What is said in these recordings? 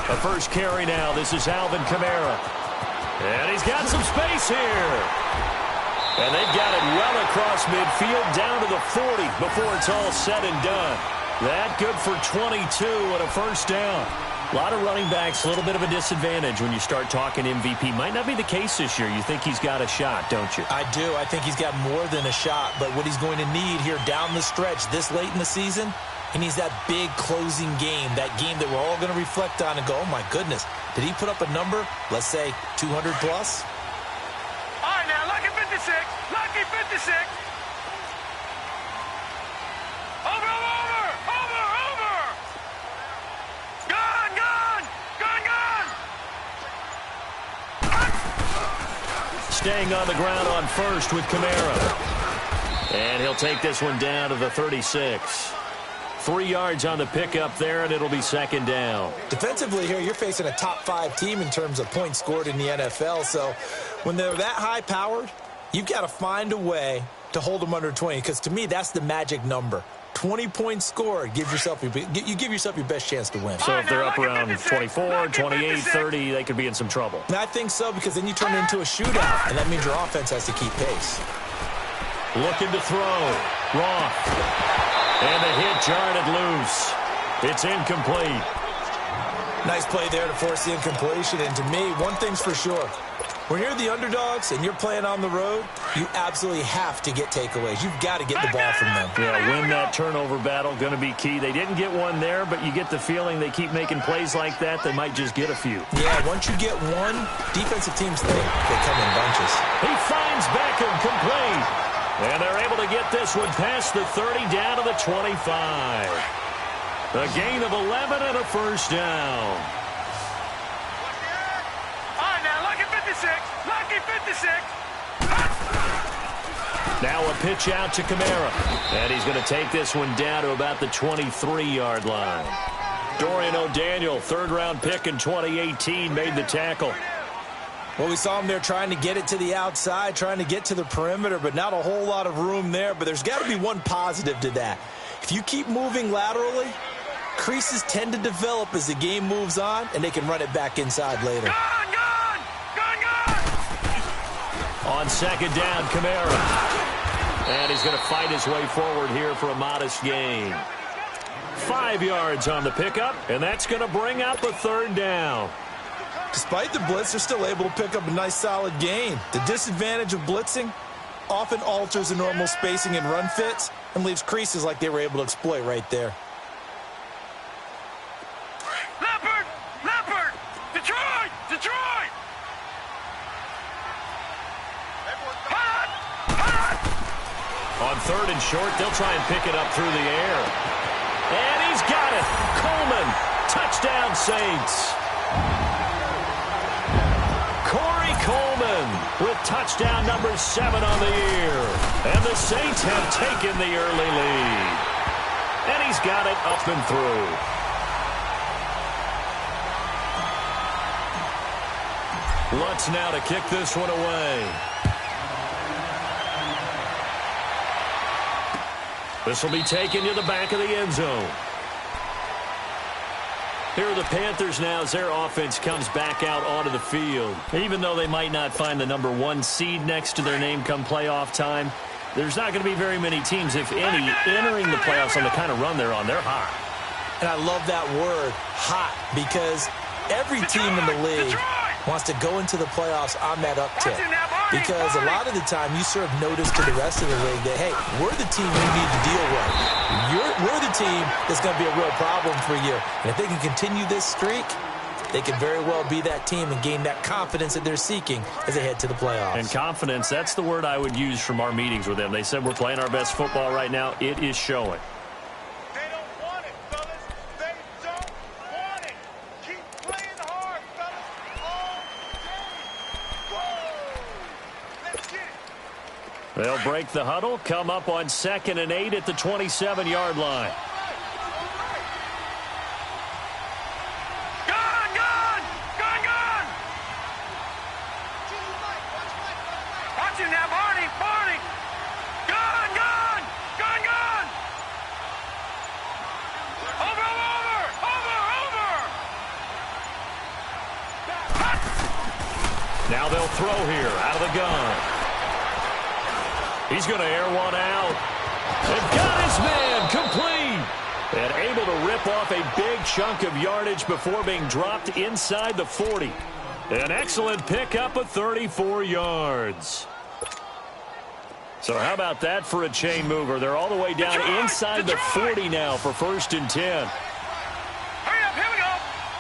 A first carry now. This is Alvin Kamara. And he's got some space here. And they've got it well across midfield down to the 40 before it's all said and done. That good for 22 and a first down. A lot of running backs, a little bit of a disadvantage when you start talking MVP. Might not be the case this year. You think he's got a shot, don't you? I do. I think he's got more than a shot. But what he's going to need here down the stretch this late in the season, he needs that big closing game, that game that we're all going to reflect on and go, oh, my goodness, did he put up a number, let's say, 200 plus? All right, now, lucky 56. Lucky 56. Over. Gone. Staying on the ground on first with Kamara. And he'll take this one down to the 36. 3 yards on the pickup there, and it'll be second down. Defensively here, you're facing a top-5 team in terms of points scored in the NFL. So when they're that high-powered, you've got to find a way to hold them under 20. Because to me, that's the magic number. 20 points scored, you give yourself your best chance to win. So if they're up around 24, 28, 30, they could be in some trouble. And I think so, because then you turn it into a shootout, and that means your offense has to keep pace. Looking to throw. Roth. And the hit jarred it loose. It's incomplete. Nice play there to force the incompletion. And to me, one thing's for sure. When you're the underdogs and you're playing on the road, you absolutely have to get takeaways. You've got to get the ball from them. Yeah, win that turnover battle, going to be key. They didn't get one there, but you get the feeling they keep making plays like that, they might just get a few. Yeah, once you get one, defensive teams think they come in bunches. He finds Beckham complete. And they're able to get this one past the 30 down to the 25. A gain of 11 and a first down. All right, now, lucky 56. Lucky 56. Now a pitch out to Kamara. And he's going to take this one down to about the 23-yard line. Dorian O'Daniel, third-round pick in 2018, made the tackle. Well, we saw him there trying to get it to the outside, trying to get to the perimeter, but not a whole lot of room there. But there's got to be one positive to that. If you keep moving laterally, creases tend to develop as the game moves on, and they can run it back inside later. Gone. On second down, Kamara. And he's going to fight his way forward here for a modest gain. 5 yards on the pickup, and that's going to bring up a third down. Despite the blitz, they're still able to pick up a nice, solid gain. The disadvantage of blitzing often alters the normal spacing and run fits and leaves creases like they were able to exploit right there. Leopard! Detroit! On third and short, they'll try and pick it up through the air. And he's got it. Coleman. Touchdown, Saints. Coleman with touchdown number 7 on the year. And the Saints have taken the early lead. And he's got it up and through. Lutz now to kick this one away. This will be taken to the back of the end zone. Here are the Panthers now as their offense comes back out onto the field. Even though they might not find the number 1 seed next to their name come playoff time, there's not going to be very many teams, if any, entering the playoffs on the kind of run they're on. They're hot. And I love that word, hot, because every team in the league wants to go into the playoffs on that uptick. Because a lot of the time you serve notice to the rest of the league that, hey, we're the team you need to deal with. We're the team that's going to be a real problem for you. And if they can continue this streak, they could very well be that team and gain that confidence that they're seeking as they head to the playoffs. And confidence, that's the word I would use from our meetings with them. They said we're playing our best football right now. It is showing. They don't want it, fellas. They don't want it. Keep playing hard, fellas. All day. Whoa. Let's get it. They'll break the huddle, come up on 2nd and 8 at the 27-yard line. Now they'll throw here out of the gun. He's going to air one out. And got his man complete. And able to rip off a big chunk of yardage before being dropped inside the 40. An excellent pickup of 34 yards. So how about that for a chain mover? They're all the way down inside the 40 now for 1st and 10. Hurry up, here we go.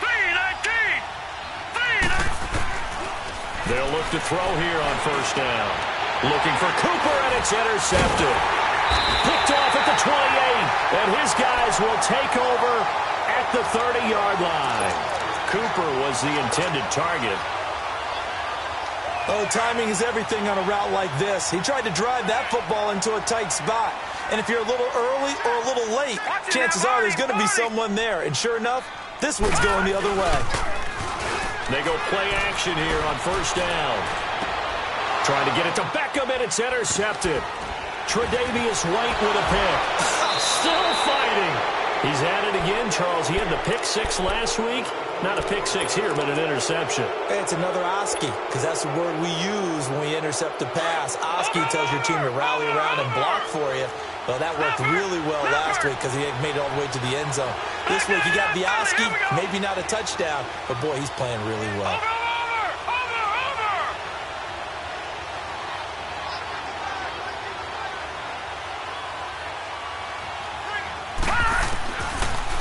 3-19. They'll look to throw here on 1st down. Looking for Cooper, and it's intercepted. Picked off at the 28, and his guys will take over at the 30-yard line. Cooper was the intended target. Oh, timing is everything on a route like this. He tried to drive that football into a tight spot. And if you're a little early or a little late, chances are there's going to be someone there. And sure enough, this one's going the other way. They go play action here on 1st down. Trying to get it to Beckham, and it's intercepted. Tre'Davious White with a pick. Still fighting. He's at it again, Charles. He had the pick 6 last week. Not a pick 6 here, but an interception. It's another Oski, because that's the word we use when we intercept a pass. Oski tells your team to rally around and block for you. Well, that worked really well last week because he made it all the way to the end zone. This week, he got the Oski, maybe not a touchdown, but boy, he's playing really well.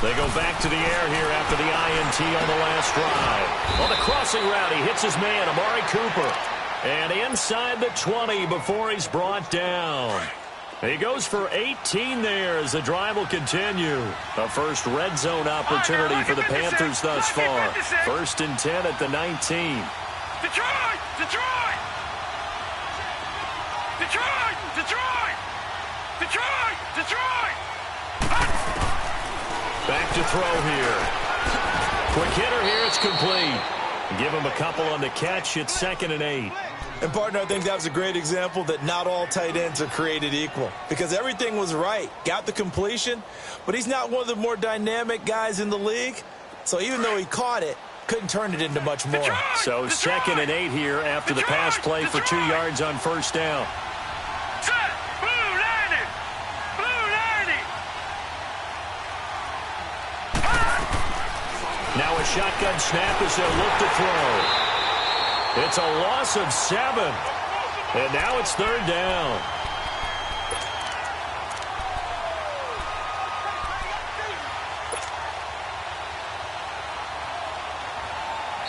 They go back to the air here after the INT on the last drive. On the crossing route, he hits his man, Amari Cooper. And inside the 20 before he's brought down. He goes for 18 there as the drive will continue. A first red zone opportunity for the Panthers thus far. 1st and 10 at the 19. Detroit! Detroit! Detroit! Detroit! Detroit! Detroit! Back to throw here. Quick hitter here. It's complete. Give him a couple on the catch. It's 2nd and 8. And, partner, I think that was a great example that not all tight ends are created equal. Because everything was right. Got the completion, but he's not one of the more dynamic guys in the league. So even though he caught it, couldn't turn it into much more. So 2nd and 8 here after the pass play for 2 yards on 1st down. Now a shotgun snap as they'll look to throw. It's a loss of 7. And now it's 3rd down.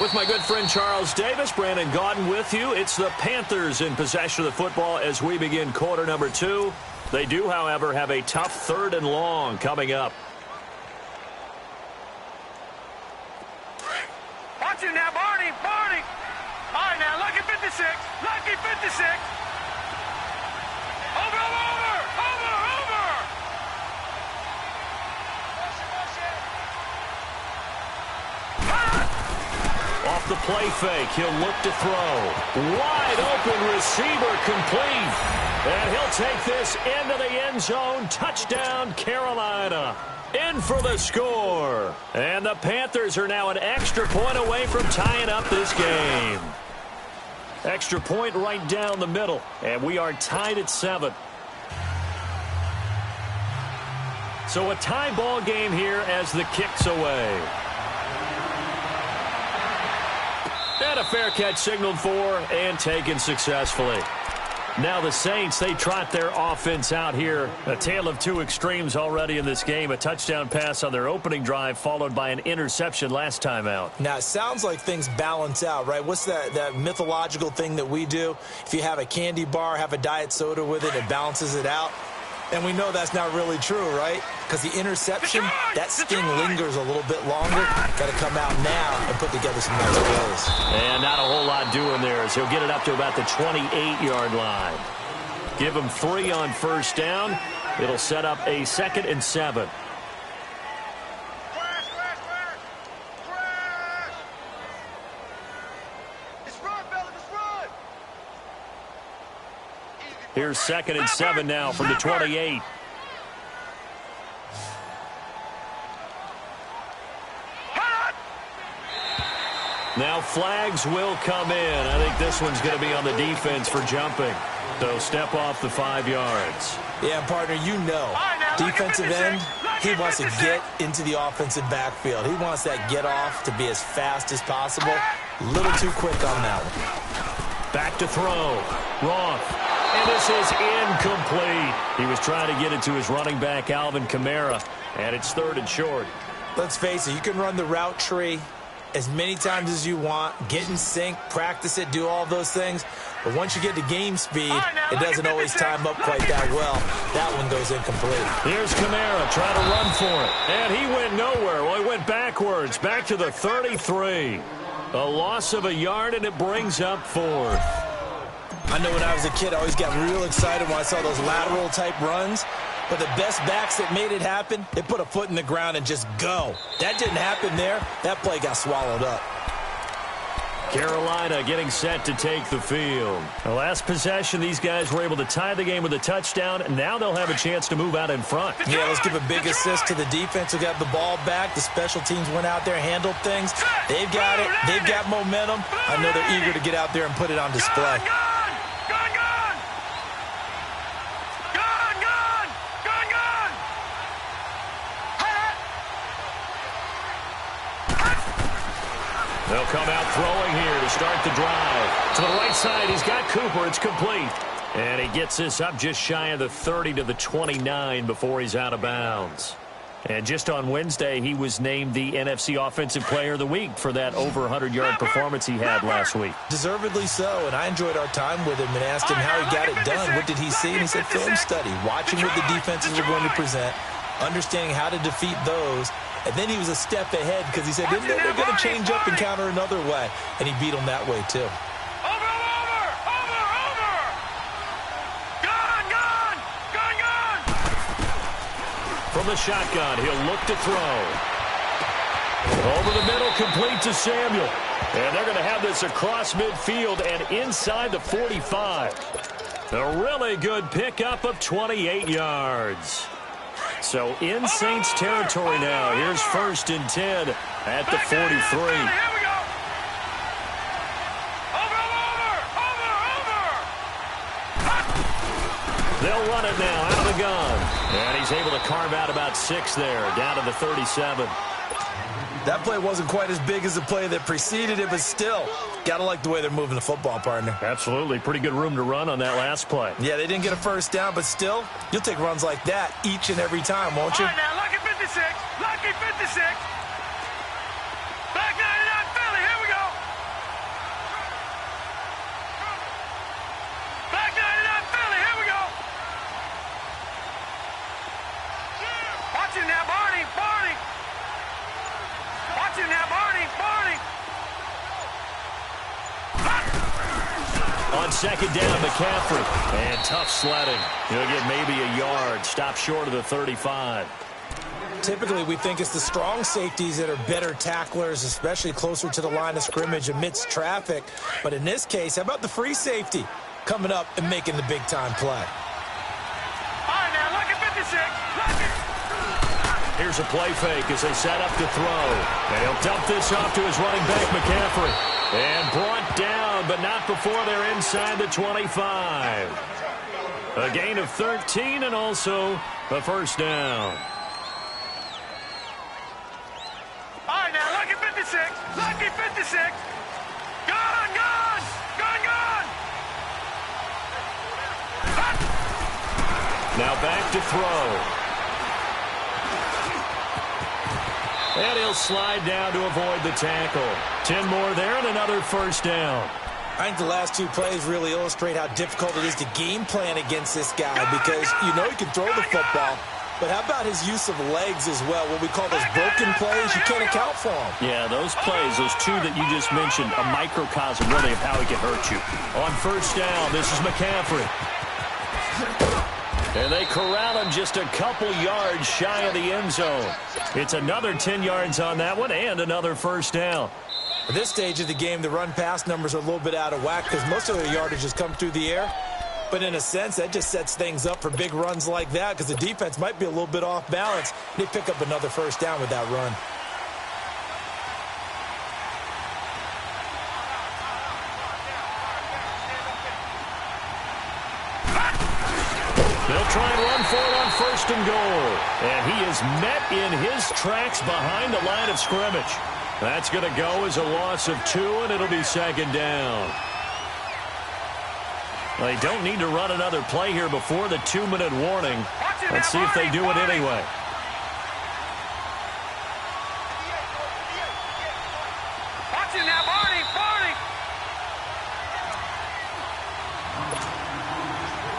With my good friend Charles Davis, Brandon Gaudin with you. It's the Panthers in possession of the football as we begin quarter number 2. They do, however, have a tough 3rd and long coming up. Watch it now, Barney, Barney. All right, now, lucky 56, lucky 56. Over, over, over, over. Off the play fake, he'll look to throw. Wide open receiver complete. And he'll take this into the end zone. Touchdown, Carolina. In for the score. And the Panthers are now an extra point away from tying up this game. Extra point right down the middle. And we are tied at 7. So a tie ball game here as the kick's away. And a fair catch signaled for and taken successfully. Now the Saints, they trot their offense out here. A tale of 2 extremes already in this game. A touchdown pass on their opening drive followed by an interception last time out. Now, it sounds like things balance out, right? What's that mythological thing that we do? If you have a candy bar, have a diet soda with it, it balances it out. And we know that's not really true, right? Because the interception, that sting lingers a little bit longer. Got to come out now and put together some nice plays. And not a whole lot doing there as he'll get it up to about the 28-yard line. Give him 3 on 1st down. It'll set up a 2nd and 7. Here's 2nd and 7 now from the 28. Now flags will come in. I think this one's going to be on the defense for jumping. So step off the 5 yards. Yeah, partner, you know, defensive end, he wants to get into the offensive backfield. He wants that get off to be as fast as possible. A little too quick on that one. Back to throw. Roth. And this is incomplete. He was trying to get it to his running back, Alvin Kamara. And it's 3rd and short. Let's face it, you can run the route tree as many times as you want, get in sync, practice it, do all those things. But once you get to game speed, it doesn't always time up quite that well. That one goes incomplete. Here's Kamara trying to run for it. And he went nowhere. Well, he went backwards, back to the 33. A loss of a yard, and it brings up 4th. I know when I was a kid, I always got real excited when I saw those lateral-type runs. But the best backs that made it happen, they put a foot in the ground and just go. That didn't happen there. That play got swallowed up. Carolina getting set to take the field. The last possession, these guys were able to tie the game with a touchdown, and now they'll have a chance to move out in front. Yeah, let's give a big assist to the defense who got the ball back. The special teams went out there, handled things. They've got it. They've got momentum. I know they're eager to get out there and put it on display. They'll come out throwing here to start the drive. To the right side, he's got Cooper. It's complete. And he gets this up just shy of the 30 to the 29 before he's out of bounds. And just on Wednesday, he was named the NFC Offensive Player of the Week for that over 100-yard performance he had last week. Deservedly so, and I enjoyed our time with him and asked him how he got it done. What did he see? And he said film study, watching what the defenses are going to present, understanding how to defeat those. And then he was a step ahead because he said they're going to change up and counter another way. And he beat them that way, too. From the shotgun, he'll look to throw. Over the middle, complete to Samuel. And they're going to have this across midfield and inside the 45. A really good pickup of 28 yards. So in Saints territory now. Here's 1st and 10 at the 43. They'll run it now out of the gun. And he's able to carve out about 6 there, down to the 37. That play wasn't quite as big as the play that preceded it, but still, got to like the way they're moving the football, partner. Absolutely. Pretty good room to run on that last play. Yeah, they didn't get a first down, but still, you'll take runs like that each and every time, won't you? All right, now, lucky 56. Lucky 56. Back 99 Philly. Here we go. Back 99 Philly. Here we go. Watch it now, Barney. Barney. Watch it now, Barney. Barney. On 2nd down, McCaffrey. And tough sledding. He'll get maybe a yard. Stop short of the 35. Typically, we think it's the strong safeties that are better tacklers, especially closer to the line of scrimmage amidst traffic. But in this case, how about the free safety coming up and making the big-time play? All right, now, lucky 56. Lucky. Here's a play fake as they set up to throw. And he'll dump this off to his running back, McCaffrey. And brought down, but not before they're inside the 25. A gain of 13 and also a first down. All right, now, lucky 56. Lucky 56. Gone, gone. Gone, gone. Now back to throw. And he'll slide down to avoid the tackle. 10 more there and another first down. I think the last 2 plays really illustrate how difficult it is to game plan against this guy because you know he can throw the football, but how about his use of legs as well? What we call those broken plays, you can't account for them. Yeah, those plays, those 2 that you just mentioned, a microcosm really of how he can hurt you. On first down, this is McCaffrey. And they corral him just a couple yards shy of the end zone. It's another 10 yards on that one and another first down. At this stage of the game, the run-pass numbers are a little bit out of whack because most of their yardage has come through the air. But in a sense, that just sets things up for big runs like that because the defense might be a little bit off balance. They pick up another first down with that run. first and goal. And he is met in his tracks behind the line of scrimmage. That's going to go as a loss of 2, and it'll be second down. They don't need to run another play here before the 2-minute warning. Let's see if they do it anyway. Watching that, Barney.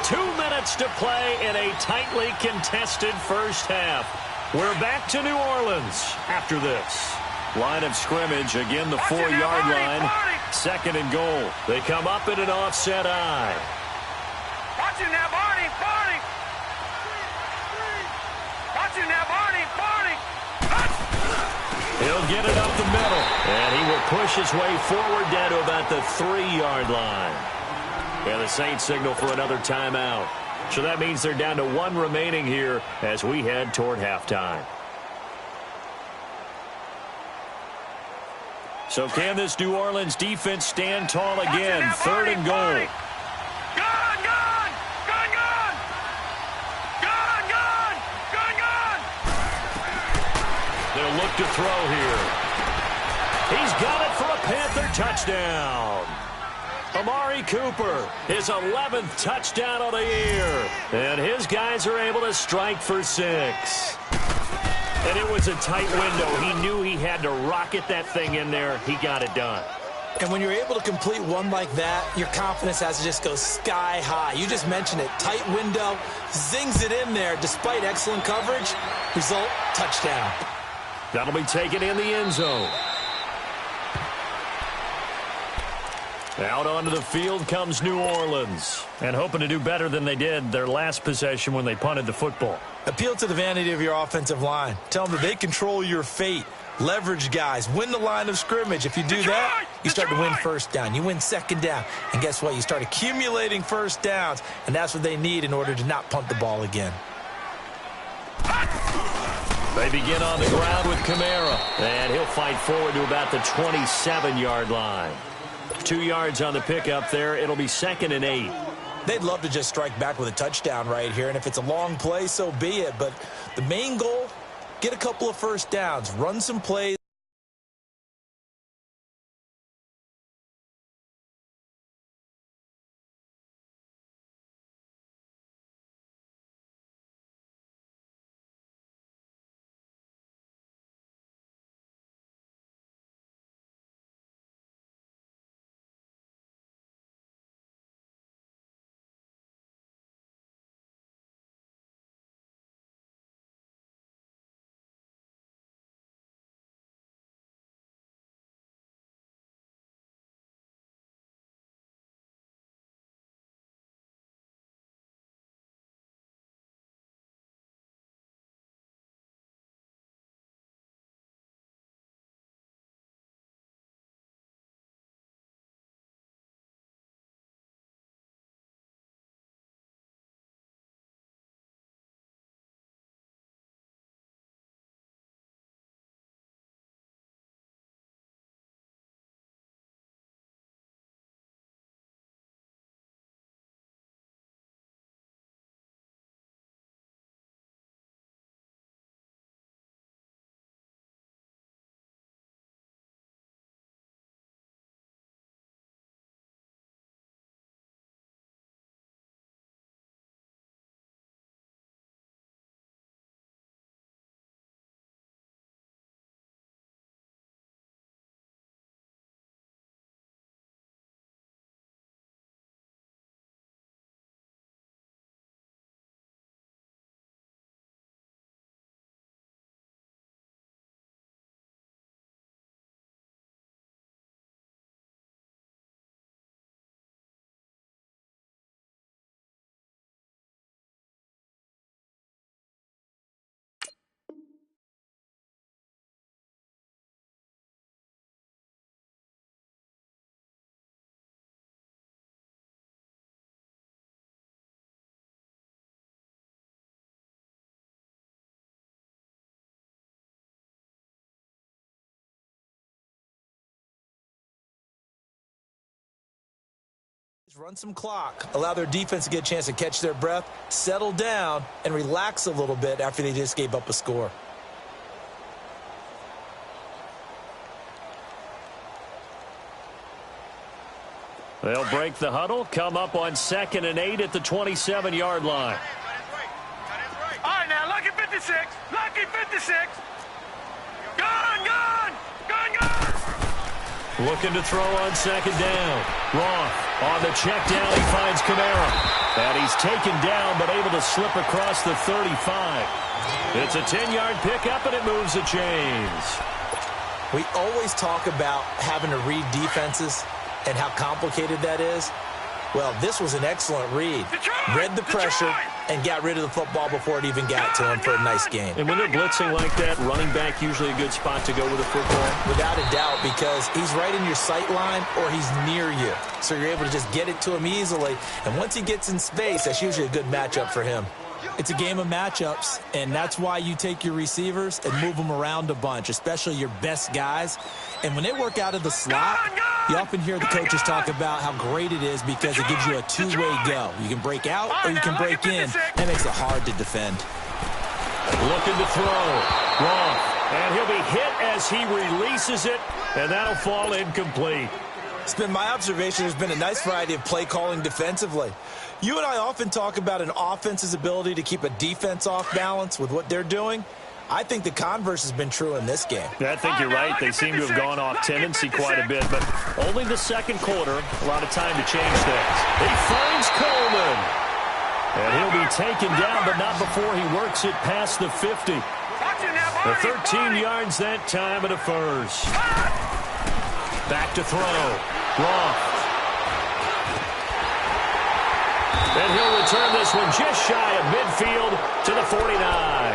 2 minutes to play in a tightly contested first half. We're back to New Orleans after this. Line of scrimmage, again the 4-yard line. Second and goal. They come up in an offset eye. Watching that, Barney. Watching that, Barney. He'll get it up the middle, and he will push his way forward down to about the 3-yard line. And the Saints signal for another timeout. So that means they're down to 1 remaining here as we head toward halftime. So can this New Orleans defense stand tall again? Third and goal. They'll look to throw here. He's got it for a Panther touchdown. Amari Cooper, his 11th touchdown of the year. And his guys are able to strike for 6. And it was a tight window. He knew he had to rocket that thing in there. He got it done. And when you're able to complete one like that, your confidence has to just go sky high. You just mentioned it. Tight window, zings it in there despite excellent coverage. Result, touchdown. That'll be taken in the end zone. Out onto the field comes New Orleans. And hoping to do better than they did their last possession when they punted the football. Appeal to the vanity of your offensive line. Tell them that they control your fate. Leverage guys. Win the line of scrimmage. If you do that, you start to win first down. You win second down. And guess what? You start accumulating first downs. And that's what they need in order to not punt the ball again. They begin on the ground with Kamara. And he'll fight forward to about the 27-yard line. 2 yards on the pickup there. It'll be 2nd and 8. They'd love to just strike back with a touchdown right here. And if it's a long play, so be it. But the main goal, get a couple of first downs. Run some plays. Run some clock, allow their defense to get a chance to catch their breath, settle down, and relax a little bit after they just gave up a score. They'll break the huddle, come up on 2nd and 8 at the 27-yard line. All right, now, lucky 56. Lucky 56. Gone, gone, gone, gone. Looking to throw on 2nd down. Roth on the check down. He finds Kamara. And he's taken down but able to slip across the 35. It's a 10-yard pickup, and it moves the chains. We always talk about having to read defenses and how complicated that is. Well, this was an excellent read. Read the pressure and got rid of the football before it even got to him for a nice gain. And when they're blitzing like that, running back usually a good spot to go with the football? Without a doubt, because he's right in your sight line or he's near you. So you're able to just get it to him easily. And once he gets in space, that's usually a good matchup for him. It's a game of matchups, and that's why you take your receivers and move them around a bunch, especially your best guys. And when they work out of the slot, you often hear the coaches talk about how great it is because it gives you a two-way go. You can break out or you can break in. That makes it hard to defend. Looking to throw. Wrong. And he'll be hit as he releases it, and that'll fall incomplete. It's been my observation there's been a nice variety of play calling defensively. You and I often talk about an offense's ability to keep a defense off balance with what they're doing. I think the converse has been true in this game. I think you're right. They seem to have gone off tendency quite a bit, but only the second quarter. A lot of time to change things. He finds Coleman. And he'll be taken down, but not before he works it past the 50. The 13 yards that time and a first. Back to throw. Roth. And he'll return this one just shy of midfield to the 49.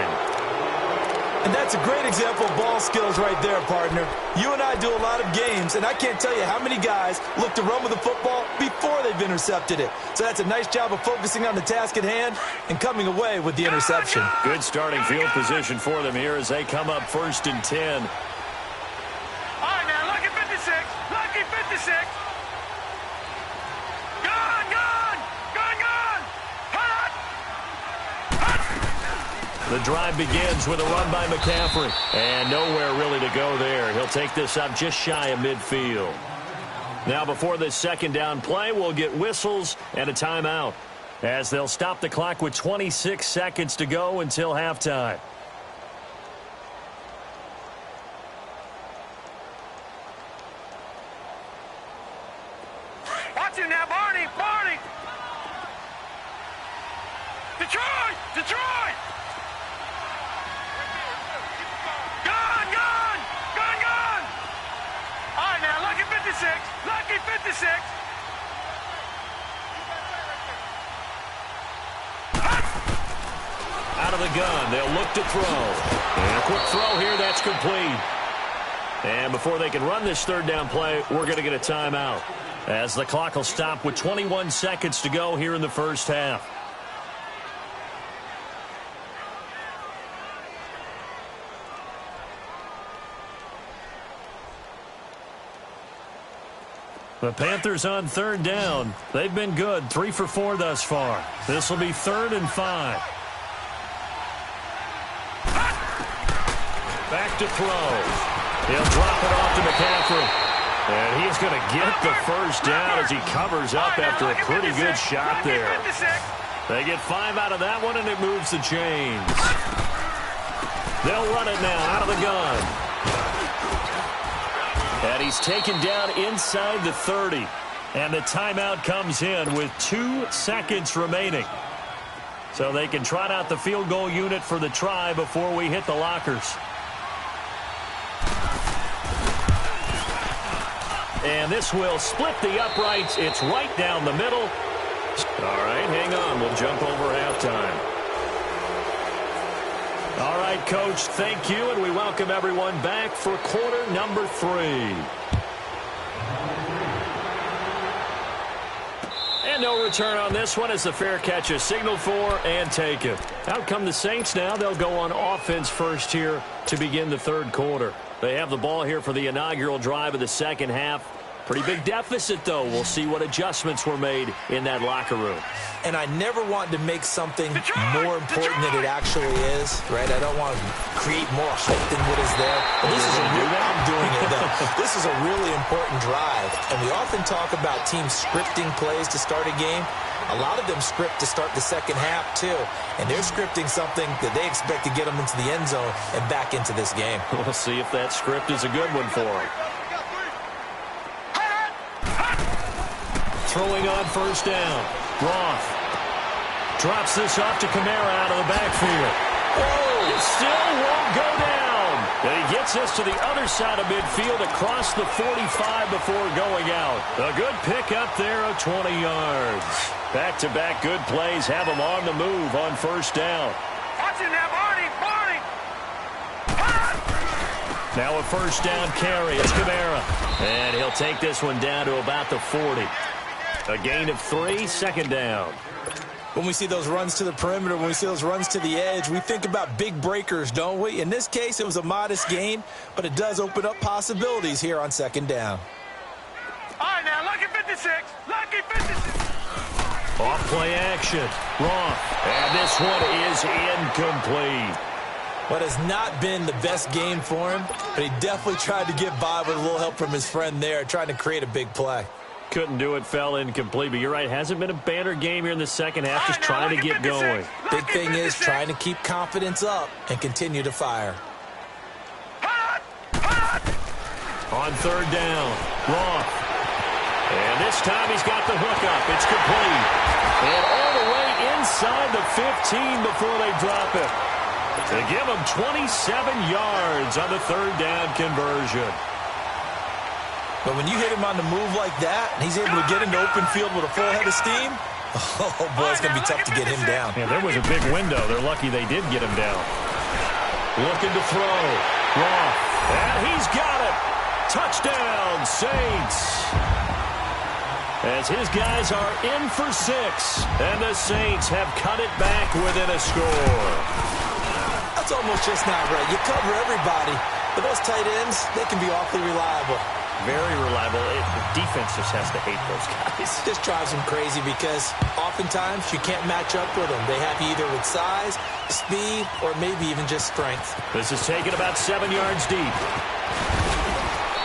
And that's a great example of ball skills right there, partner. You and I do a lot of games, and I can't tell you how many guys look to run with the football before they've intercepted it. So that's a nice job of focusing on the task at hand and coming away with the interception. Good starting field position for them here as they come up 1st and 10. All right, now, lucky 56. Lucky 56. Gone, gone, gone, gone. Hot, hot. The drive begins with a run by McCaffrey. And nowhere really to go there. He'll take this up just shy of midfield. Now before this second down play, we'll get whistles and a timeout, as they'll stop the clock with 26 seconds to go until halftime. Watch him now, Barney, Barney. Detroit, Detroit. Gone, gone, gone, gone. All right, now, lucky 56, lucky 56. Out of the gun, they'll look to throw. And a quick throw here, that's complete. And before they can run this third down play, we're going to get a timeout, as the clock will stop with 21 seconds to go here in the first half. The Panthers on third down. They've been good, 3 for 4 thus far. This will be 3rd and 5. Back to throw. He'll drop it off to McCaffrey. And he's going to get the first down as he covers up after a pretty good shot there. They get 5 out of that one, and it moves the chains. They'll run it now out of the gun. And he's taken down inside the 30. And the timeout comes in with 2 seconds remaining. So they can trot out the field goal unit for the try before we hit the lockers. And this will split the uprights. It's right down the middle. All right, hang on. We'll jump over halftime. All right, Coach, thank you, and we welcome everyone back for quarter number 3. And no return on this one as the fair catch is signaled for and taken. Out come the Saints now. They'll go on offense first here to begin the third quarter. They have the ball here for the inaugural drive of the second half. Pretty big deficit, though. We'll see what adjustments were made in that locker room. And I never want to make something more important than it actually is, right? I don't want to create more hype than what is there. But this is I'm doing it, though. This is a really important drive. And we often talk about teams scripting plays to start a game. A lot of them script to start the second half, too. And they're scripting something that they expect to get them into the end zone and back into this game. We'll see if that script is a good one for them. Throwing on first down. Roth drops this off to Kamara out of the backfield. Oh, it still won't go down. And he gets us to the other side of midfield across the 45 before going out. A good pick up there of 20 yards. Back-to-back good plays have him on the move on first down. Watching that, Barney! Now a first down carry. It's Kamara. And he'll take this one down to about the 40. A gain of 3, second down. When we see those runs to the perimeter, when we see those runs to the edge, we think about big breakers, don't we? In this case, it was a modest gain, but it does open up possibilities here on second down. All right, now, lucky 56. Lucky 56. Off play action. Roth. And this one is incomplete. What has not been the best game for him, but he definitely tried to get by with a little help from his friend there, trying to create a big play. Couldn't do it, fell incomplete, but you're right. Hasn't been a banner game here in the second half, just trying to get going. Big thing is trying to keep confidence up and continue to fire. On third down, Roth. And this time he's got the hook up. It's complete. And all the way inside the 15 before they drop it. To give him 27 yards on the third down conversion. But when you hit him on the move like that, and he's able to get into open field with a full head of steam, oh, boy, it's going to be tough to get him down. Yeah, there was a big window. They're lucky they did get him down. Looking to throw. Roth. And he's got it. Touchdown, Saints. As his guys are in for 6. And the Saints have cut it back within a score. That's almost just not right. You cover everybody. But those tight ends, they can be awfully reliable. Very reliable. The defense just has to hate those guys. Just drives them crazy because oftentimes you can't match up with them. They have you either with size, speed, or maybe even just strength. This is taken about 7 yards deep.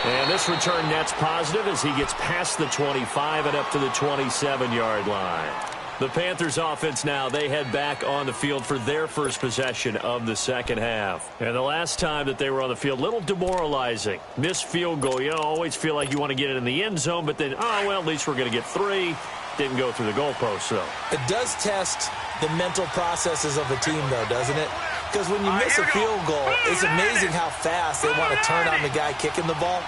And this return net's positive as he gets past the 25 and up to the 27-yard line. The Panthers offense now, they head back on the field for their first possession of the second half. And the last time that they were on the field, a little demoralizing. Missed field goal. You always feel like you want to get it in the end zone, but then, oh, well, at least we're going to get 3. Didn't go through the goalpost, though. It does test the mental processes of a team, though, doesn't it? Because when you miss a field goal, it's amazing how fast they want to turn on the guy kicking the ball.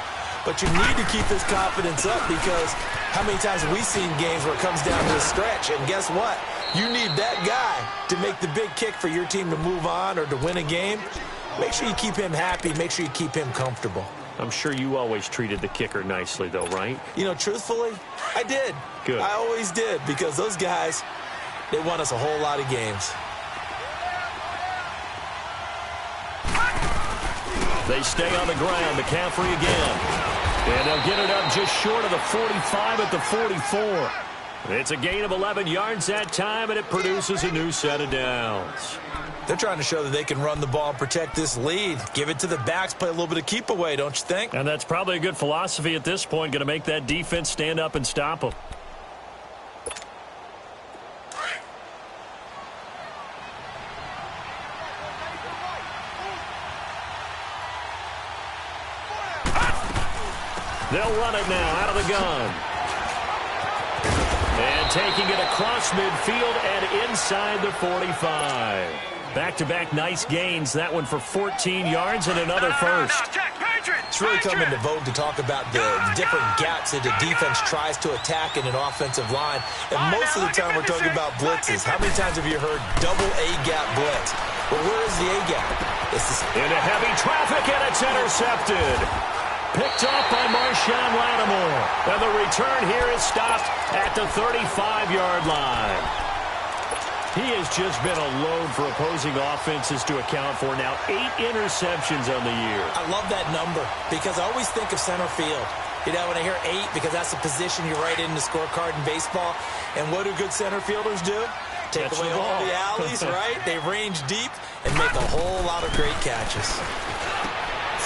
But you need to keep his confidence up because how many times have we seen games where it comes down to a stretch? And guess what? You need that guy to make the big kick for your team to move on or to win a game. Make sure you keep him happy. Make sure you keep him comfortable. I'm sure you always treated the kicker nicely, though, right? You know, truthfully, I did. Good. I always did because those guys, they won us a whole lot of games. They stay on the ground. McCaffrey again. And they'll get it up just short of the 45 at the 44. It's a gain of 11 yards that time, and it produces a new set of downs. They're trying to show that they can run the ball and protect this lead. Give it to the backs, play a little bit of keep away, don't you think? And that's probably a good philosophy at this point, going to make that defense stand up and stop them. They'll run it now out of the gun. And taking it across midfield and inside the 45. Back-to-back nice gains. That one for 14 yards and another first. It's really come into vogue to talk about the different gaps that the defense tries to attack in an offensive line. And most of the time we're talking about blitzes. How many times have you heard double A-gap blitz? Well, where is the A-gap? Into heavy traffic, and it's intercepted. Picked off by Marshawn Lattimore. And the return here is stopped at the 35-yard line. He has just been a load for opposing offenses to account for. Now 8 interceptions on the year. I love that number because I always think of center field. You know, when I hear 8, because that's the position you write in the scorecard in baseball. And what do good center fielders do? Take away all the alleys, right? They range deep and make a whole lot of great catches.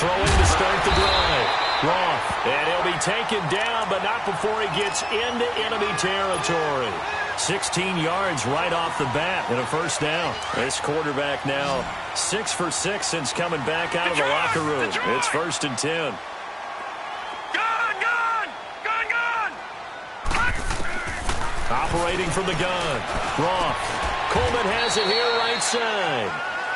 Throwing to start the drive. Roth, and he'll be taken down, but not before he gets into enemy territory. 16 yards right off the bat and a first down. This quarterback now 6 for 6 since coming back out of the locker room. It's 1st and 10. Operating from the gun. Roth. Coleman has it here right side.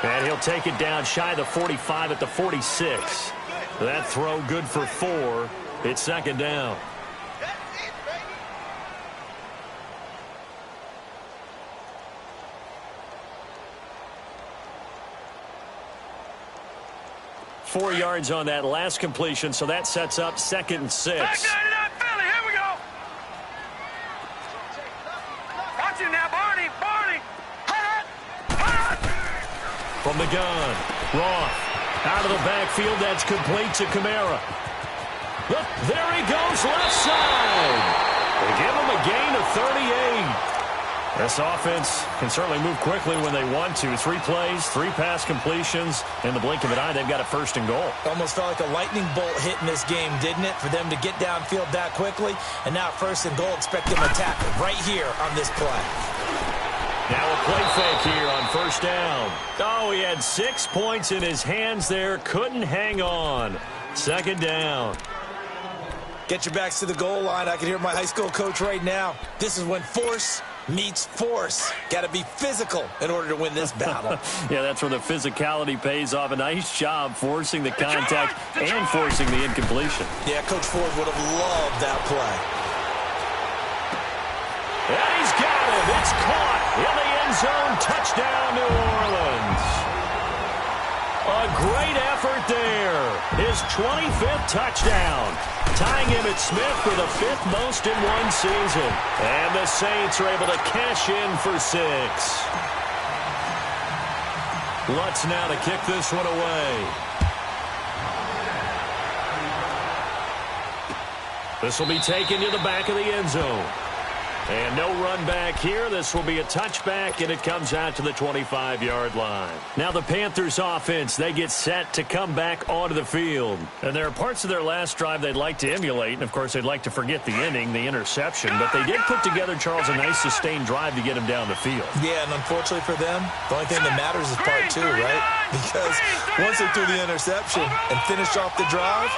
And he'll take it down shy of the 45 at the 46. That throw good for 4. It's 2nd down. That's it, baby. 4 yards on that last completion, so that sets up 2nd and 6. Back down to that Philly. Here we go. Watch him now, Barney. Barney. From the gun, Roth out of the backfield. That's complete to Kamara. Look, there he goes, left side. They give him a gain of 38. This offense can certainly move quickly when they want to. 3 plays, 3 pass completions. In the blink of an eye, they've got a 1st and goal. Almost felt like a lightning bolt hit in this game, didn't it? For them to get downfield that quickly. And now 1st and goal, expect them to tackle right here on this play. Now a play fake here on 1st down. Oh, he had 6 points in his hands there. Couldn't hang on. 2nd down. Get your backs to the goal line. I can hear my high school coach right now. This is when force meets force. Got to be physical in order to win this battle. Yeah, that's where the physicality pays off. A nice job forcing the contact and forcing the incompletion. Yeah, Coach Ford would have loved that play. And he's got it. It's caught in the end zone. Touchdown, New Orleans. A great effort there. His 25th touchdown. Tying him at Smith for the 5th most in one season. And the Saints are able to cash in for 6. Lutz now to kick this one away. This will be taken to the back of the end zone. And no run back here. This will be a touchback, and it comes out to the 25-yard line. Now the Panthers offense, they get set to come back onto the field. And there are parts of their last drive they'd like to emulate. And, of course, they'd like to forget the inning, the interception. But they did put together, Charles, a nice sustained drive to get him down the field. Yeah, and unfortunately for them, the only thing that matters is part 2, right? Because once they threw the interception and finished off the drive,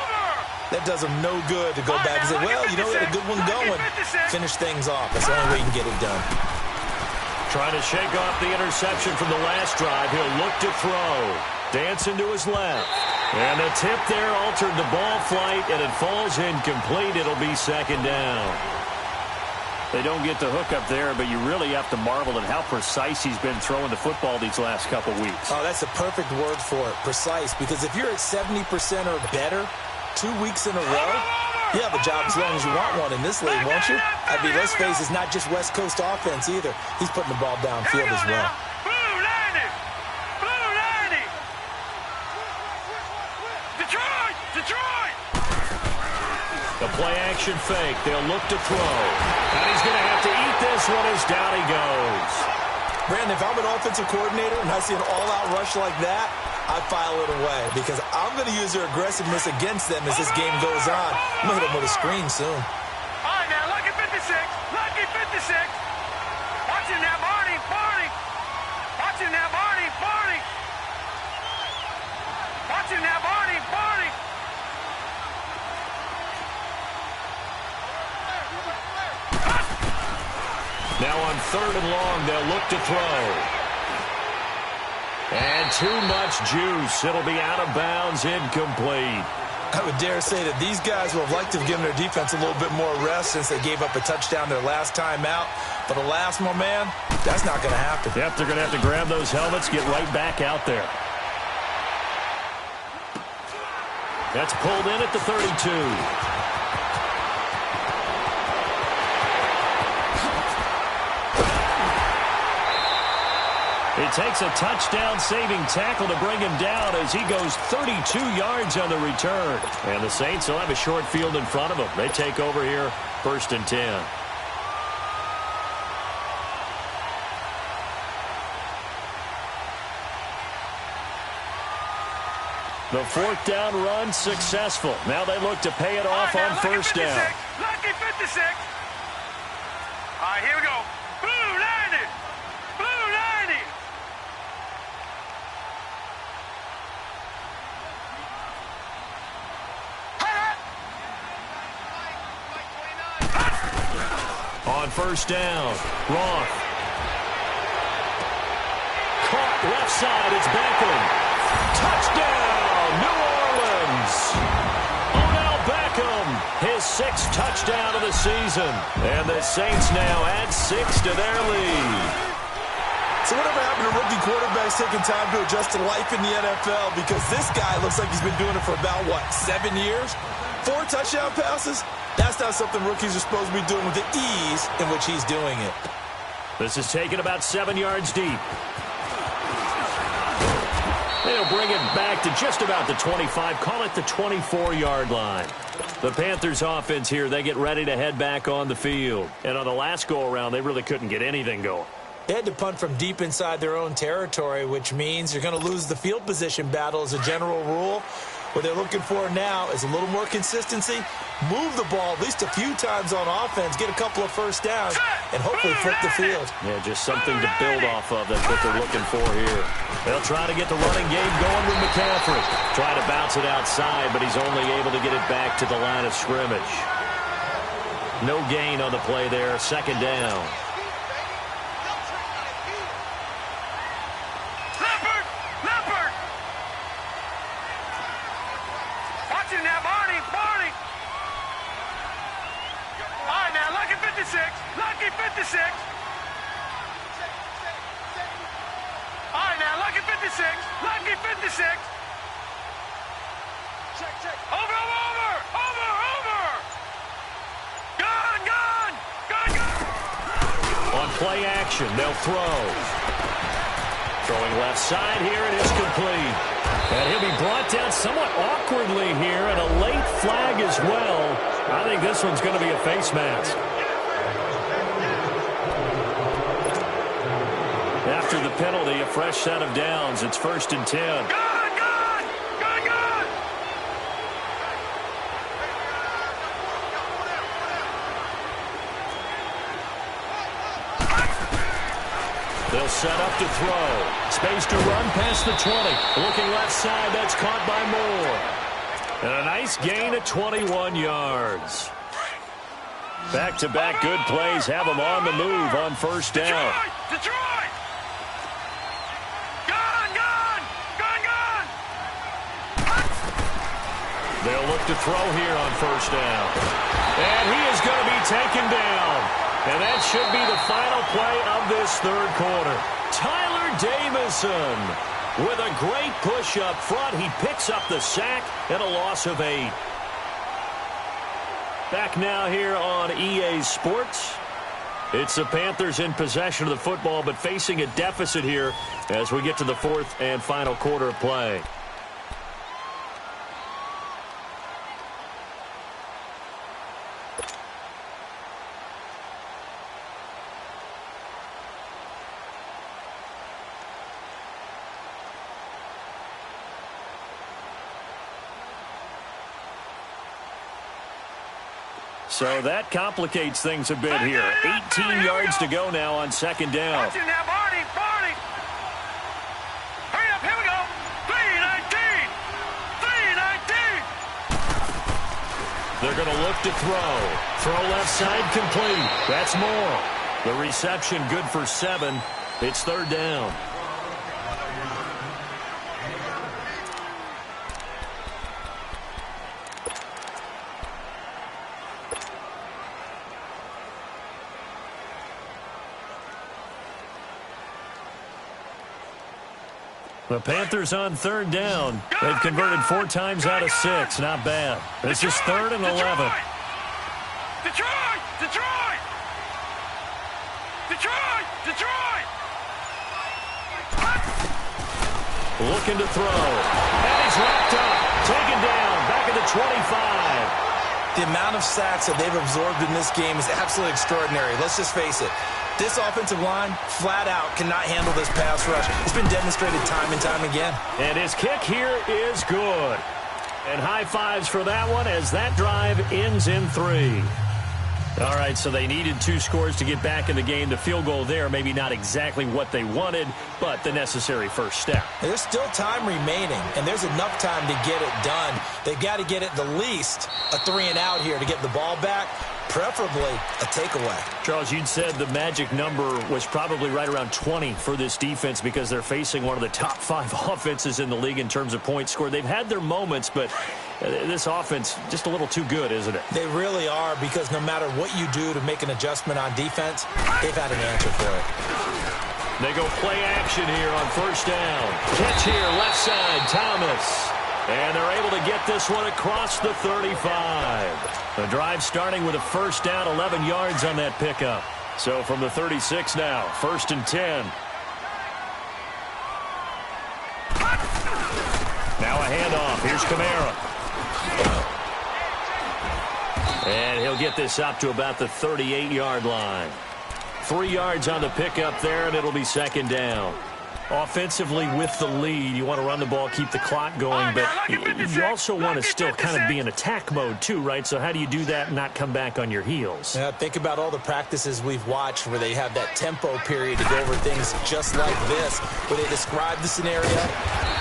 that does them no good to go back and say, well, you know, we had a good one going. Finish things off. That's the only way you can get it done. Trying to shake off the interception from the last drive. He'll look to throw. Dancing to his left. And a tip there altered the ball flight, and it falls incomplete. It'll be 2nd down. They don't get the hook up there, but you really have to marvel at how precise he's been throwing the football these last couple weeks. Oh, that's the perfect word for it, precise. Because if you're at 70% or better 2 weeks in a row, you have a job as long as you want one in this league, won't you? I mean, let's face it, it's not just West Coast offense either. He's putting the ball downfield as well. Detroit! The play-action fake. They'll look to throw. And he's going to have to eat this one as down he goes. Brandon, if I'm an offensive coordinator and I see an all-out rush like that, I file it away because I'm going to use their aggressiveness against them as this game goes on. I'm going to hit them with a screen soon. All right, now, lucky 56. Lucky 56. Watch him now, Barney. Barney. Watch him now, Barney. Barney. Watch him now, Barney. Barney. Now on 3rd and long, they'll look to throw. And too much juice. It'll be out of bounds, incomplete. I would dare say that these guys would have liked to have given their defense a little bit more rest since they gave up a touchdown their last time out. But alas, my man, that's not going to happen. Yep, they're going to have to grab those helmets, get right back out there. That's pulled in at the 32. It takes a touchdown-saving tackle to bring him down as he goes 32 yards on the return. And the Saints will have a short field in front of them. They take over here, 1st and 10. The 4th down run successful. Now they look to pay it off on 1st down. Lucky 56. All right, here we go. Blue 90. Blue 90. On 1st down, Roth. Caught left side, it's Beckham. Touchdown, New Orleans. Odell Beckham, his 6th touchdown of the season. And the Saints now add 6 to their lead. So whatever happened to rookie quarterbacks taking time to adjust to life in the NFL? Because this guy looks like he's been doing it for about, 7 years? 4 touchdown passes? That's not something rookies are supposed to be doing with the ease in which he's doing it. This is taken about 7 yards deep. They'll bring it back to just about the 25, call it the 24-yard line. The Panthers offense here, they get ready to head back on the field. And on the last go-around, they really couldn't get anything going. They had to punt from deep inside their own territory, which means you're going to lose the field position battle as a general rule. What they're looking for now is a little more consistency, move the ball at least a few times on offense, get a couple of 1st downs, and hopefully flip the field. Yeah, just something to build off of. That's what they're looking for here. They'll try to get the running game going with McCaffrey. Try to bounce it outside, but he's only able to get it back to the line of scrimmage. No gain on the play there, 2nd down. Lucky 56. All right, now, lucky 56. Lucky 56. Check. Over. Gun. On play action, they'll throw. Throwing left side here, and it's complete. And he'll be brought down somewhat awkwardly here, and a late flag as well. I think this one's going to be a face mask. After the penalty, a fresh set of downs. It's 1st and 10. Gun. They'll set up to throw. Space to run past the 20. Looking left side, that's caught by Moore. And a nice gain of 21 yards. Back-to-back good plays have them on the move on 1st down. Detroit! Gun! They'll look to throw here on 1st down. And he is going to be taken down. And that should be the final play of this 3rd quarter. Tyler Jamison with a great push up front. He picks up the sack and a loss of 8. Back now here on EA Sports. It's the Panthers in possession of the football, but facing a deficit here as we get to the 4th and final quarter of play. So that complicates things a bit here. 18 yards to go now on 2nd down. Watch it now, Barney. Hurry up, here we go. 3-19. They're going to look to throw. Throw left side complete. That's Moore. The reception good for 7. It's 3rd down. The Panthers on 3rd down. They've converted 4 times out of 6. Not bad. This is 3rd and 11. Detroit! looking to throw. And he's wrapped up, taken down, back at the 25. The amount of sacks that they've absorbed in this game is absolutely extraordinary. Let's just face it. This offensive line, flat out, cannot handle this pass rush. It's been demonstrated time and time again. And his kick here is good. And high fives for that one as that drive ends in 3. All right, so they needed 2 scores to get back in the game. The field goal there, maybe not exactly what they wanted, but the necessary first step. There's still time remaining, and there's enough time to get it done. They've got to get at the least a 3-and-out here to get the ball back, preferably a takeaway. Charles, you'd said the magic number was probably right around 20 for this defense because they're facing one of the top 5 offenses in the league in terms of points scored. They've had their moments, but this offense just a little too good, isn't it? They really are, because no matter what you do to make an adjustment on defense, they've had an answer for it. They go play action here on first down. Catch here, left side, Thomas. And they're able to get this one across the 35. The drive starting with a first down, 11 yards on that pickup. So from the 36 now, 1st and 10. Now a handoff. Here's Kamara. And he'll get this up to about the 38-yard line. 3 yards on the pickup there, and it'll be 2nd down. Offensively with the lead, you want to run the ball, keep the clock going, but you also want to still kind of be in attack mode too, right? So how do you do that and not come back on your heels? Yeah, think about all the practices we've watched where they have that tempo period to go over things just like this, where they describe the scenario,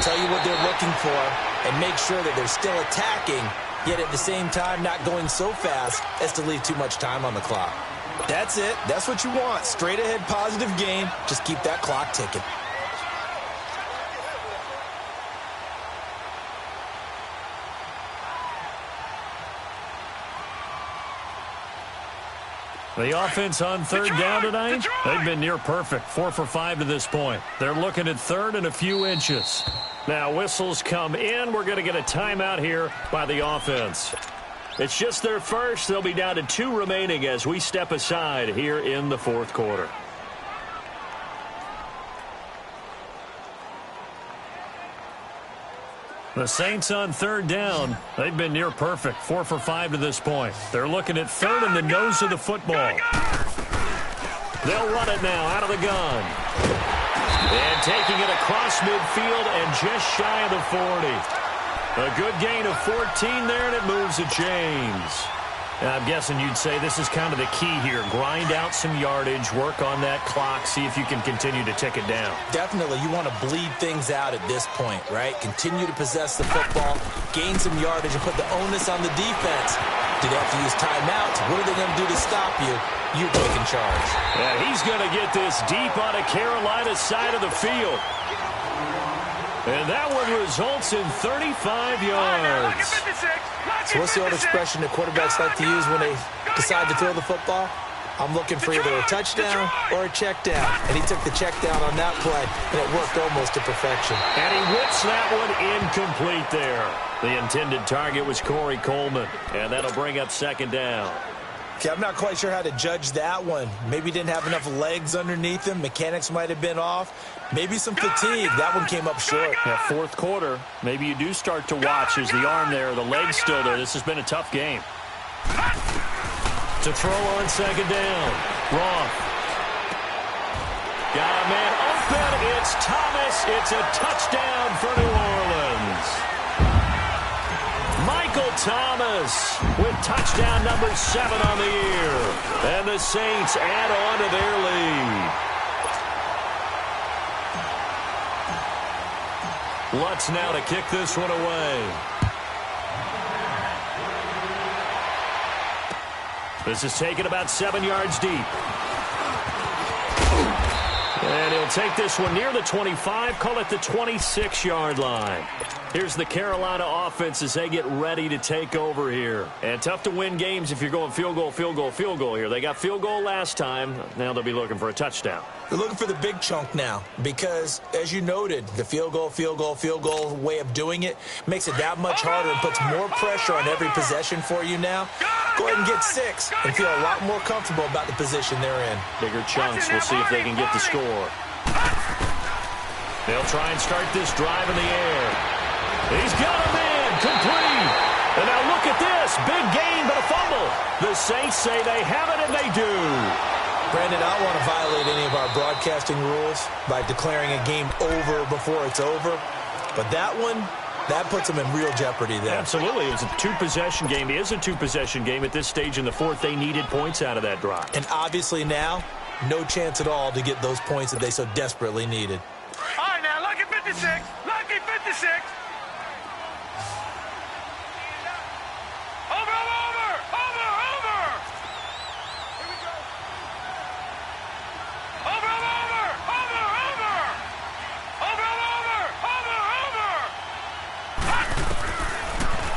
tell you what they're looking for, and make sure that they're still attacking, yet at the same time not going so fast as to leave too much time on the clock. That's it. That's what you want. Straight ahead positive game. Just keep that clock ticking. The offense on 3rd down tonight, they've been near perfect, 4 for 5 to this point. They're looking at 3rd and a few inches. Now whistles come in. We're going to get a timeout here by the offense. It's just their first. They'll be down to 2 remaining as we step aside here in the 4th quarter. The Saints on 3rd down. They've been near perfect, 4 for 5 to this point. They're looking at 3rd and the nose of the football. They'll run it now out of the gun. And taking it across midfield and just shy of the 40. A good gain of 14 there, and it moves the chains. I'm guessing you'd say this is kind of the key here. Grind out some yardage, work on that clock, see if you can continue to tick it down. Definitely. You want to bleed things out at this point, right? Continue to possess the football, gain some yardage, and put the onus on the defense. Do they have to use timeouts? What are they going to do to stop you? You're taking charge. And he's going to get this deep on a Carolina side of the field. And that one results in 35 yards. So what's the old expression that quarterbacks like to use when they decide to throw the football? I'm looking for either a touchdown or a check down. And he took the check down on that play, and it worked almost to perfection. And he whips that one incomplete there. The intended target was Corey Coleman, and that'll bring up 2nd down. Okay, I'm not quite sure how to judge that one. Maybe didn't have enough legs underneath him. Mechanics might have been off. Maybe some fatigue. That one came up short. Yeah, 4th quarter. Maybe you do start to watch as the arm there, the leg's still there. This has been a tough game. To throw on 2nd down. Roth. Got a man open. It's Thomas. It's a touchdown for New Orleans. Michael Thomas with touchdown number 7 on the year. And the Saints add on to their lead. Lutz now to kick this one away. This is taken about 7 yards deep. And he'll take this one near the 25, call it the 26-yard line. Here's the Carolina offense as they get ready to take over here. And tough to win games if you're going field goal, field goal, field goal here. They got field goal last time. Now they'll be looking for a touchdown. They're looking for the big chunk now because, as you noted, the field goal way of doing it makes it that much harder and puts more pressure on every possession for you now. Go ahead and get 6 and feel a lot more comfortable about the position they're in. Bigger chunks. We'll see if they can get the score. They'll try and start this drive in the air. He's got a man, complete. And now look at this. Big gain, but a fumble. The Saints say they have it, and they do. Brandon, I don't want to violate any of our broadcasting rules by declaring a game over before it's over. But that one, that puts them in real jeopardy there. Absolutely. It was a two-possession game. It is a two-possession game at this stage in the fourth. They needed points out of that drive. And obviously now, no chance at all to get those points that they so desperately needed. All right, now, lucky 56. Lucky 56. Over, over, over, over. Here we go. Over, over, over, over. Over, over, over, over.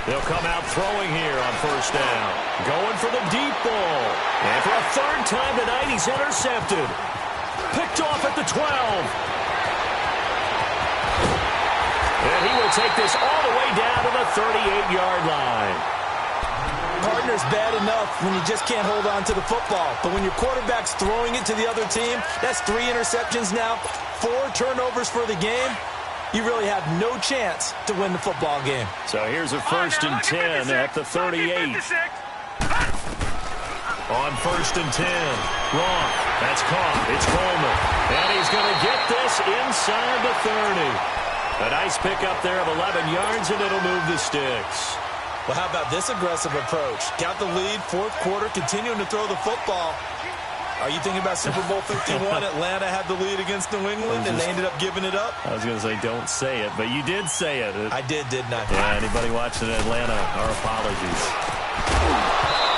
They'll come out throwing here on first down. Going for the deep ball. And for a third time tonight, he's intercepted. Picked off at the 12. And he will take this all the way down to the 38-yard line. Partner's bad enough when you just can't hold on to the football. But when your quarterback's throwing it to the other team, that's 3 interceptions now, 4 turnovers for the game. You really have no chance to win the football game. So here's a first and 10 at the 38. On first and 10. Wrong. That's caught. It's Coleman. And he's going to get this inside the 30. A nice pickup there of 11 yards, and it'll move the sticks. Well, how about this aggressive approach? Got the lead, fourth quarter, continuing to throw the football. Are you thinking about Super Bowl 51? Atlanta had the lead against New England, and they ended up giving it up? I was going to say, don't say it, but you did say it. I didn't I? Yeah, anybody watching Atlanta, our apologies.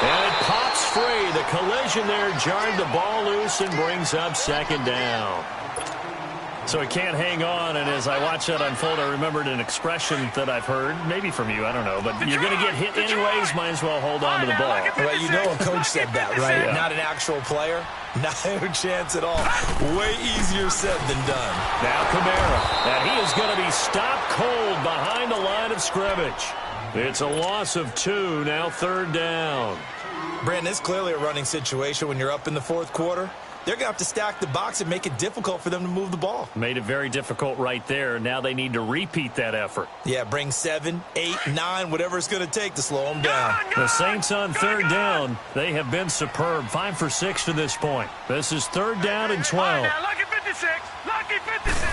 And it pops free. The collision there jarred the ball loose and brings up second down. So it can't hang on, and as I watch that unfold, I remembered an expression that I've heard, maybe from you, I don't know, but you're going to get hit anyways, might as well hold on to the ball. Right, you know a coach said that, right? Yeah. Not an actual player. No chance at all. Way easier said than done. Now Kamara, and he is going to be stopped cold behind the line of scrimmage. It's a loss of 2, now third down. Brandon, it's clearly a running situation when you're up in the fourth quarter. They're going to have to stack the box and make it difficult for them to move the ball. Made it very difficult right there. Now they need to repeat that effort. Yeah, bring 7, 8, 9, whatever it's going to take to slow them down. The Saints on third down, they have been superb. 5 for 6 to this point. This is third down and 12. Lucky 56. Lucky 56.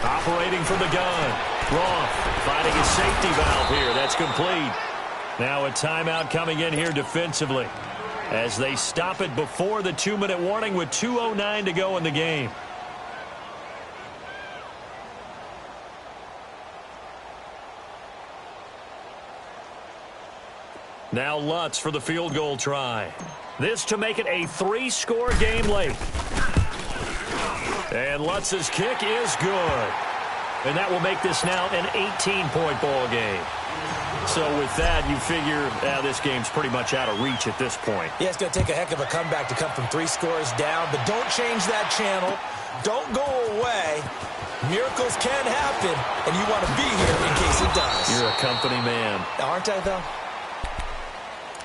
Operating from the gun. Roth finding a safety valve here. That's complete. Now a timeout coming in here defensively, as they stop it before the 2-minute warning with 2:09 to go in the game. Now Lutz for the field goal try. This to make it a 3-score game late. And Lutz's kick is good. And that will make this now an 18-point ball game. So with that, you figure this game's pretty much out of reach at this point. Yeah, it's going to take a heck of a comeback to come from 3 scores down, but don't change that channel. Don't go away. Miracles can happen, and you want to be here in case it does. You're a company man. Aren't I, though?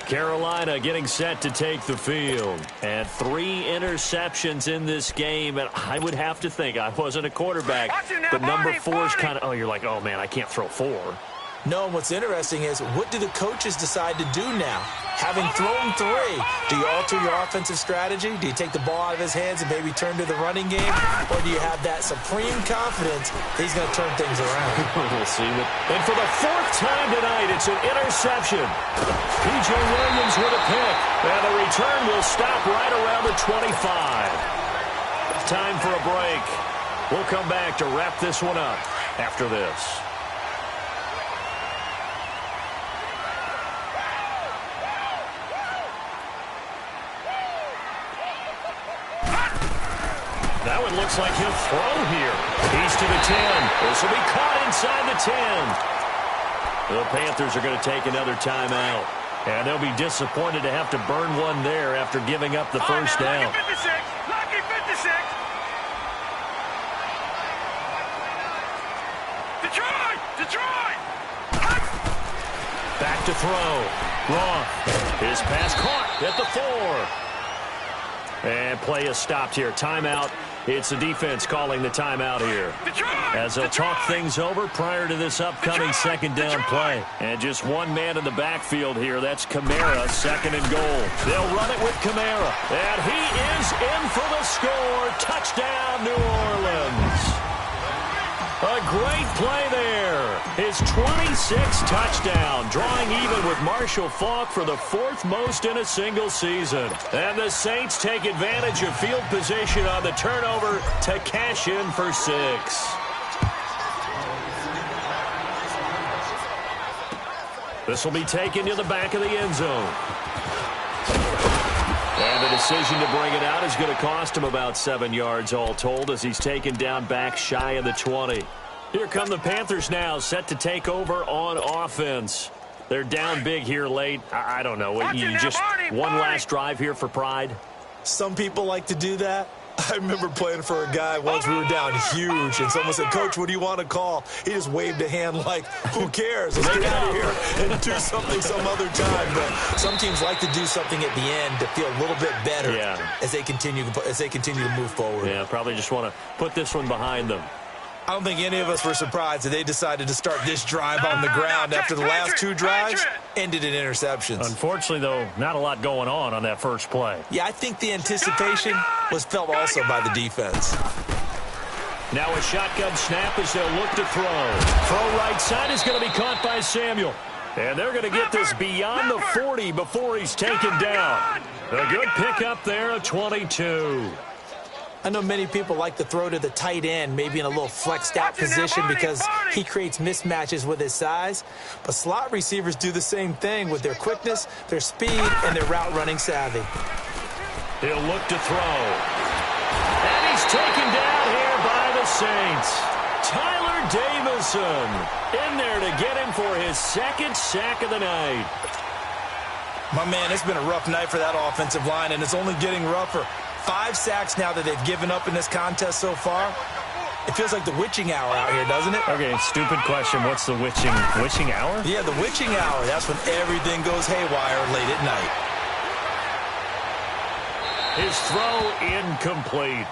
Carolina getting set to take the field. And 3 interceptions in this game. And I would have to think, I wasn't a quarterback, but number 4 is kind of, you're like, oh, man, I can't throw 4. No, what's interesting is, what do the coaches decide to do now? Having thrown 3, do you alter your offensive strategy? Do you take the ball out of his hands and maybe turn to the running game? Or do you have that supreme confidence that he's going to turn things around? We'll see. And for the 4th time tonight, it's an interception. P.J. Williams with a pick. And the return will stop right around the 25. Time for a break. We'll come back to wrap this one up after this. That one looks like he'll throw here. He's to the 10. This will be caught inside the 10. The Panthers are going to take another timeout. And they'll be disappointed to have to burn one there after giving up the first down. Lucky 56. Lucky 56. Detroit! Detroit! Back to throw. Roth. His pass caught at the 4. And play is stopped here. Timeout It's the defense calling the timeout here as they'll talk things over prior to this upcoming second down play. And just one man in the backfield here. That's Kamara, second and goal. They'll run it with Kamara. And he is in for the score. Touchdown, New Orleans. A great play there. His 26th touchdown, drawing even with Marshall Faulk for the 4th most in a single season. And the Saints take advantage of field position on the turnover to cash in for 6. This will be taken to the back of the end zone. And the decision to bring it out is going to cost him about 7 yards all told as he's taken down back shy of the 20. Here come the Panthers now, set to take over on offense. They're down big here late. I don't know. You just one last drive here for pride? Some people like to do that. I remember playing for a guy once. We were down huge, and someone said, "Coach, what do you want to call?" He just waved a hand like, "Who cares? Let's get out of here and do something some other time." But some teams like to do something at the end to feel a little bit better as they continue to move forward. Yeah, probably just want to put this one behind them. I don't think any of us were surprised that they decided to start this drive on the ground after the last 2 drives ended in interceptions. Unfortunately, though, not a lot going on that first play. Yeah, I think the anticipation was felt also by the defense. Now a shotgun snap as they'll look to throw. Throw right side is going to be caught by Samuel. And they're going to get this beyond the 40 before he's taken down. A good pickup there of 22. I know many people like to throw to the tight end, maybe in a little flexed out position because he creates mismatches with his size. But slot receivers do the same thing with their quickness, their speed, and their route running savvy. He'll look to throw. And he's taken down here by the Saints. Tyler Davison in there to get him for his 2nd sack of the night. My man, it's been a rough night for that offensive line, and it's only getting rougher. 5 sacks now that they've given up in this contest so far. It feels like the witching hour out here, doesn't it? Okay, stupid question. What's the witching hour? Yeah, the witching hour. That's when everything goes haywire late at night. His throw incomplete.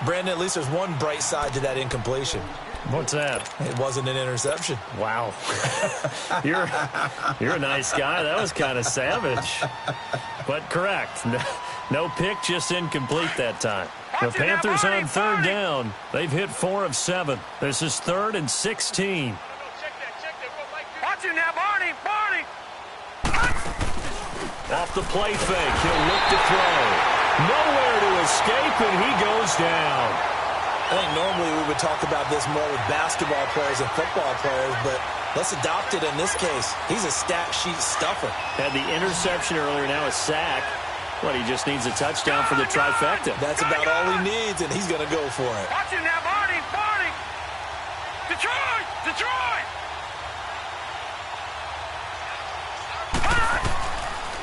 Brandon, at least there's one bright side to that incompletion. What's that? It wasn't an interception. Wow. You're a nice guy. That was kind of savage. But correct. No pick, just incomplete that time. The Panthers on 3rd down. They've hit 4 of 7. This is 3rd and 16. Watch him now, Barney. Off the play fake, he'll look to throw. Nowhere to escape, and he goes down. I think normally we would talk about this more with basketball players and football players, but let's adopt it in this case. He's a stat sheet stuffer. Had the interception earlier, now a sack. What, he just needs a touchdown for the trifecta. That's about all he needs, and he's going to go for it. Watch him now, Barney. Detroit.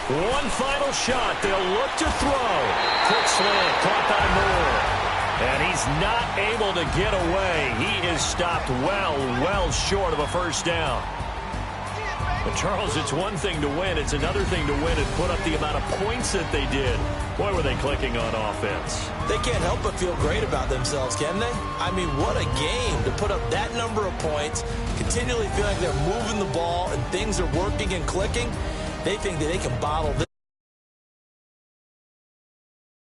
One final shot. They'll look to throw. Quick slant caught by Moore. And he's not able to get away. He is stopped well short of a first down. But, Charles, it's one thing to win. It's another thing to win and put up the amount of points that they did. Boy, were they clicking on offense. They can't help but feel great about themselves, can they? I mean, what a game to put up that number of points, continually feel like they're moving the ball and things are working and clicking. They think that they can bottle this.